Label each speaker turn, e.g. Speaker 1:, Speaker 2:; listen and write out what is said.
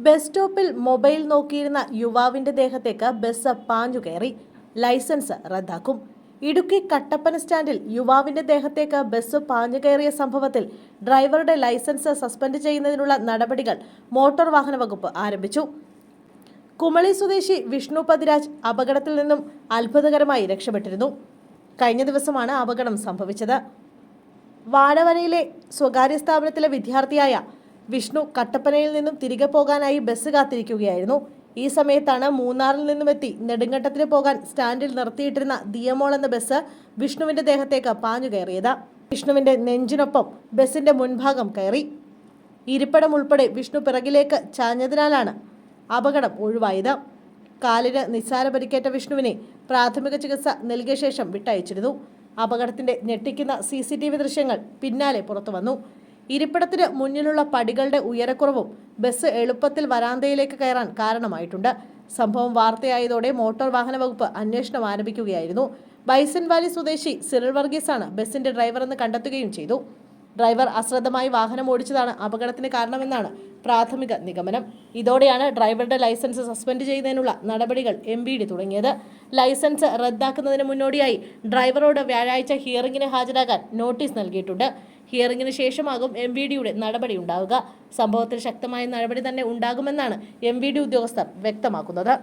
Speaker 1: Bus സ്റ്റോപ്പിൽ mobile നോക്കിയിരുന്ന യുവാവിന്റെ ദേഹത്തേക്ക് bus പാഞ്ഞു കയറി. ലൈസൻസ് റദ്ദാക്കും. ഇടുക്കി കട്ടപ്പന സ്റ്റാൻഡിൽ യുവാവിന്റെ ദേഹത്തേക്ക് ബസ് പാഞ്ഞു കയറിയ സംഭവത്തിൽ ഡ്രൈവറുടെ ലൈസൻസ് സസ്പെൻഡ് ചെയ്യുന്നതിനുള്ള നടപടികൾ മോട്ടോർ വാഹന വകുപ്പ് ആരംഭിച്ചു. കുമളി സ്വദേശി വിഷ്ണു പതിരാജ് അപകടത്തിൽ നിന്നും അത്ഭുതകരമായി രക്ഷപ്പെട്ടിരുന്നു. കഴിഞ്ഞ ദിവസമാണ് അപകടം സംഭവിച്ചത്. വാഴവനയിലെ സ്വകാര്യ സ്ഥാപനത്തിലെ വിദ്യാർത്ഥിയായ വിഷ്ണു കട്ടപ്പനയിൽ നിന്നും തിരികെ പോകാനായി ബസ് കാത്തിരിക്കുകയായിരുന്നു. ഈ സമയത്താണ് മൂന്നാറിൽ നിന്നുമെത്തി നെടുങ്കണ്ടത്തിന് പോകാൻ സ്റ്റാൻഡിൽ നിർത്തിയിട്ടിരുന്ന ദിയമോൾ എന്ന ബസ് വിഷ്ണുവിന്റെ ദേഹത്തേക്ക് പാഞ്ഞു കയറിയത്. വിഷ്ണുവിന്റെ നെഞ്ചിനൊപ്പം ബസിന്റെ മുൻഭാഗം കയറി. ഇരിപ്പിടം ഉൾപ്പെടെ വിഷ്ണു പിറകിലേക്ക് ചാഞ്ഞതിനാലാണ് അപകടം ഒഴിവായത്. കാലിന് നിസ്സാര പരിക്കേറ്റ വിഷ്ണുവിനെ പ്രാഥമിക ചികിത്സ നൽകിയ ശേഷം വിട്ടയച്ചിരുന്നു. അപകടത്തിന്റെ ഞെട്ടിക്കുന്ന CCTV ദൃശ്യങ്ങൾ പിന്നാലെ പുറത്തു വന്നു. ഇരിപ്പിടത്തിന് മുന്നിലുള്ള പടികളുടെ ഉയരക്കുറവും ബസ് എളുപ്പത്തിൽ വരാന്തയിലേക്ക് കയറാൻ കാരണമായിട്ടുണ്ട്. സംഭവം വാർത്തയായതോടെ മോട്ടോർ വാഹന വകുപ്പ് അന്വേഷണം ആരംഭിക്കുകയായിരുന്നു. ബൈസൺ വാലി സ്വദേശി സിറിൽ വർഗീസാണ് ബസിന്റെ ഡ്രൈവറെന്ന് കണ്ടെത്തുകയും ചെയ്തു. ഡ്രൈവർ അശ്രദ്ധമായി വാഹനം ഓടിച്ചതാണ് അപകടത്തിന് കാരണമെന്നാണ് പ്രാഥമിക നിഗമനം. ഇതോടെയാണ് ഡ്രൈവറുടെ ലൈസൻസ് സസ്പെൻഡ് ചെയ്യുന്നതിനുള്ള നടപടികൾ MVD തുടങ്ങിയത്. ലൈസൻസ് റദ്ദാക്കുന്നതിന് മുന്നോടിയായി ഡ്രൈവറോട് വ്യാഴാഴ്ച ഹിയറിംഗിന് ഹാജരാകാൻ നോട്ടീസ് നൽകിയിട്ടുണ്ട്. ഹിയറിംഗിന് ശേഷമാകും MVDയുടെ നടപടി ഉണ്ടാവുക. സംഭവത്തിൽ ശക്തമായ നടപടി തന്നെ ഉണ്ടാകുമെന്നാണ് MVD ഉദ്യോഗസ്ഥർ വ്യക്തമാക്കുന്നത്.